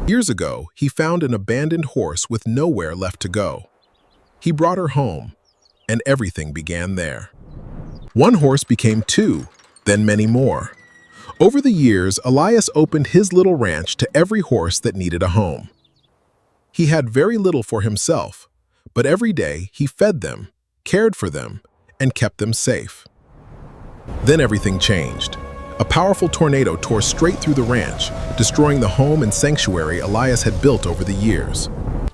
Years ago, he found an abandoned horse with nowhere left to go. He brought her home, and everything began there. One horse became two, then many more. Over the years, Elias opened his little ranch to every horse that needed a home. He had very little for himself, but every day he fed them, cared for them, and kept them safe. Then everything changed. A powerful tornado tore straight through the ranch, destroying the home and sanctuary Elias had built over the years.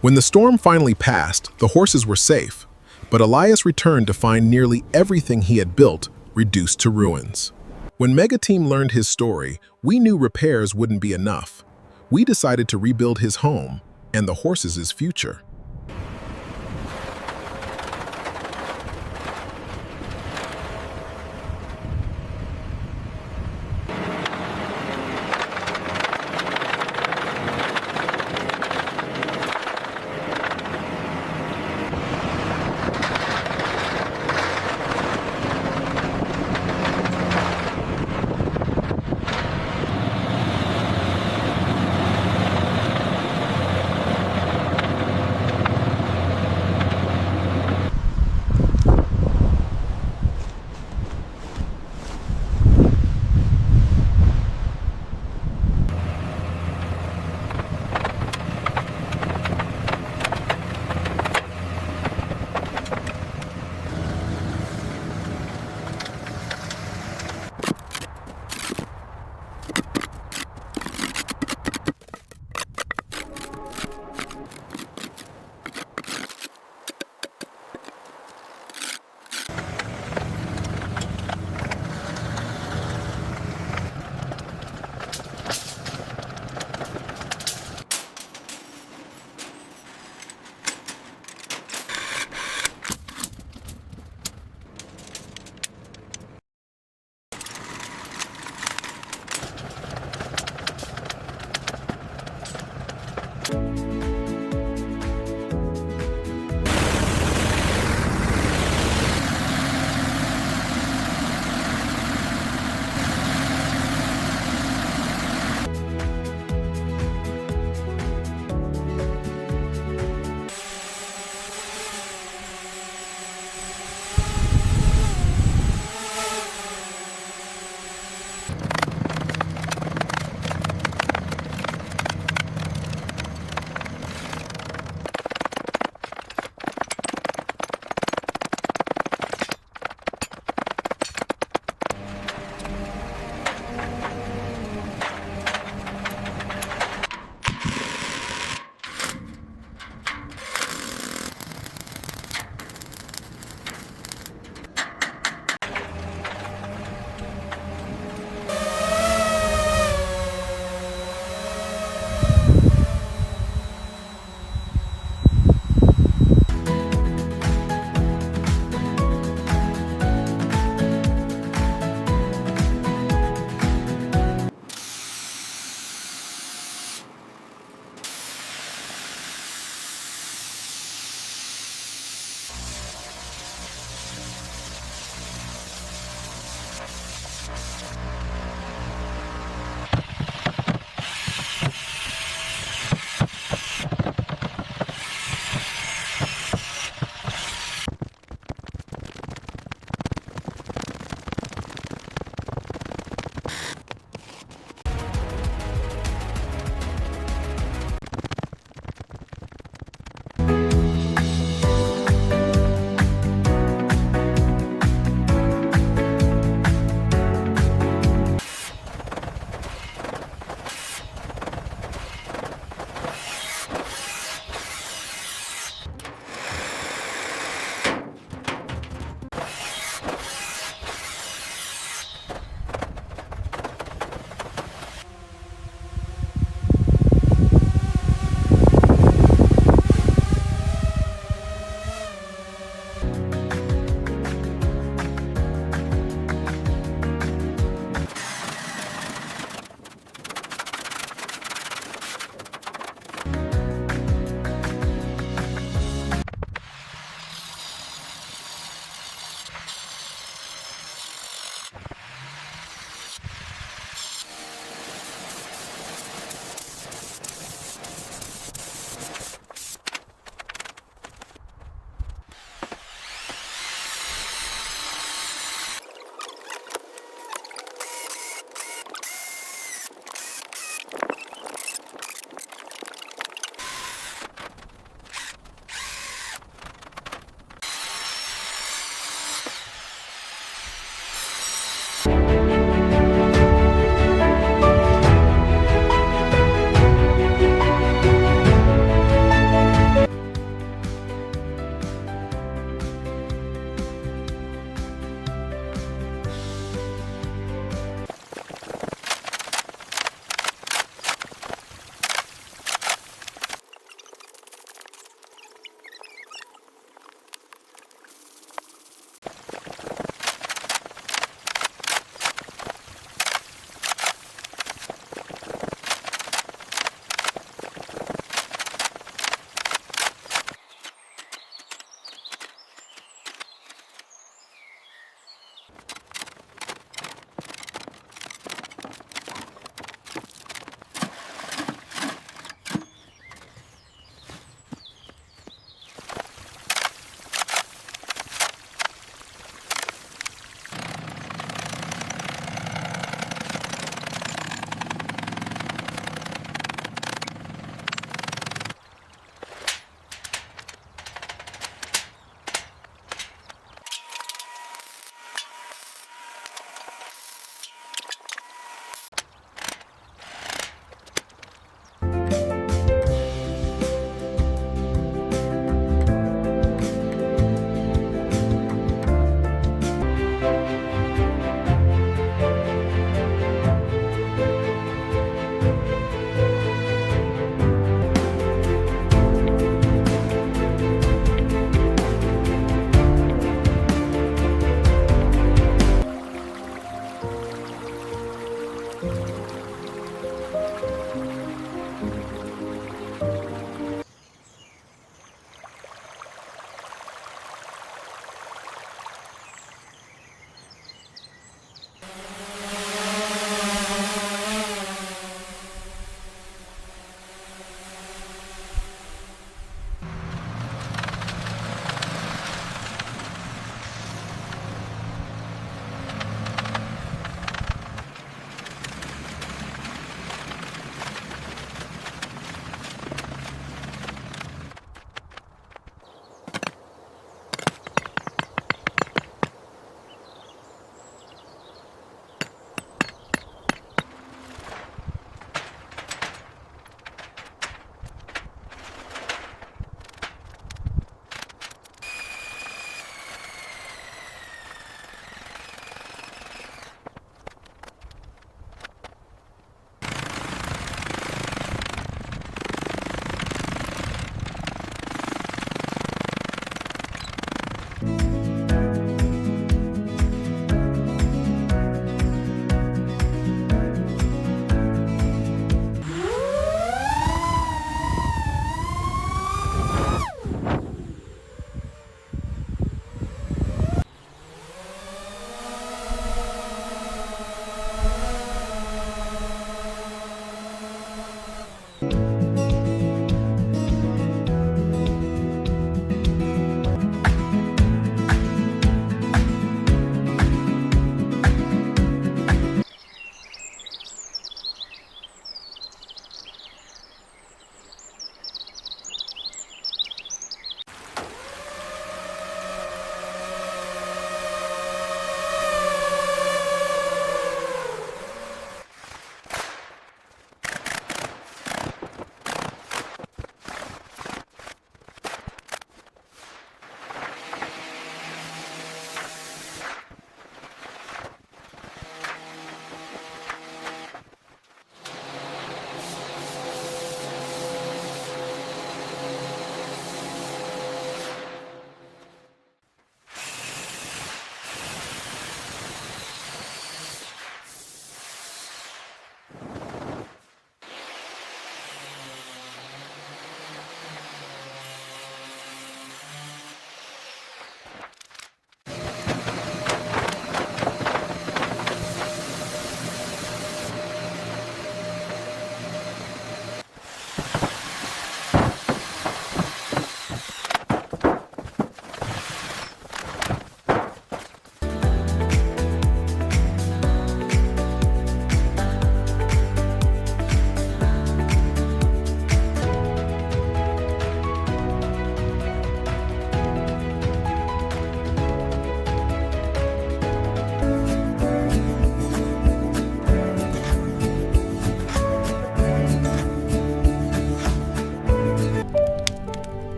When the storm finally passed, the horses were safe, but Elias returned to find nearly everything he had built reduced to ruins. When Mega Team learned his story, we knew repairs wouldn't be enough. We decided to rebuild his home and the horses' future.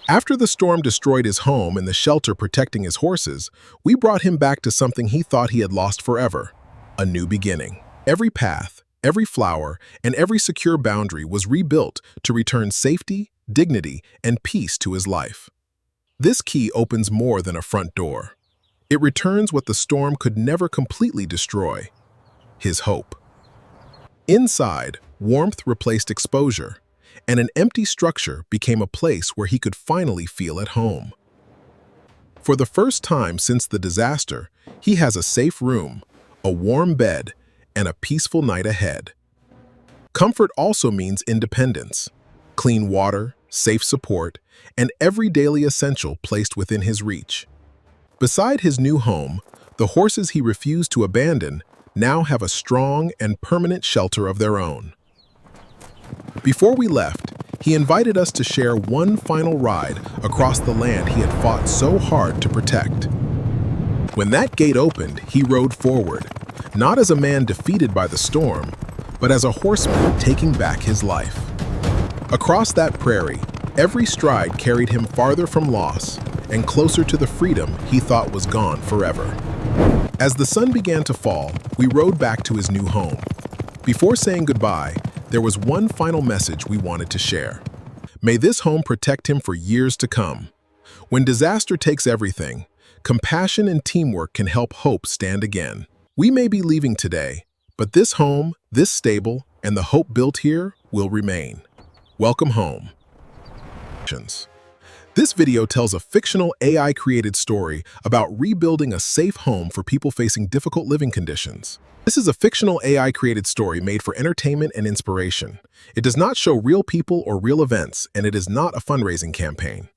After the storm destroyed his home and the shelter protecting his horses, we brought him back to something he thought he had lost forever: a new beginning. Every path, every flower, and every secure boundary was rebuilt to return safety, dignity, and peace to his life. This key opens more than a front door. It returns what the storm could never completely destroy: his hope. Inside, warmth replaced exposure, and an empty structure became a place where he could finally feel at home. For the first time since the disaster, he has a safe room, a warm bed, and a peaceful night ahead. Comfort also means independence: clean water, safe support, and every daily essential placed within his reach. Beside his new home, the horses he refused to abandon now have a strong and permanent shelter of their own. Before we left, he invited us to share one final ride across the land he had fought so hard to protect. When that gate opened, he rode forward, not as a man defeated by the storm, but as a horseman taking back his life. Across that prairie, every stride carried him farther from loss and closer to the freedom he thought was gone forever. As the sun began to fall, we rode back to his new home. Before saying goodbye, there was one final message we wanted to share. May this home protect him for years to come. When disaster takes everything, compassion and teamwork can help hope stand again. We may be leaving today, but this home, this stable, and the hope built here will remain. Welcome home. This video tells a fictional AI-created story about rebuilding a safe home for people facing difficult living conditions. This is a fictional AI-created story made for entertainment and inspiration. It does not show real people or real events, and it is not a fundraising campaign.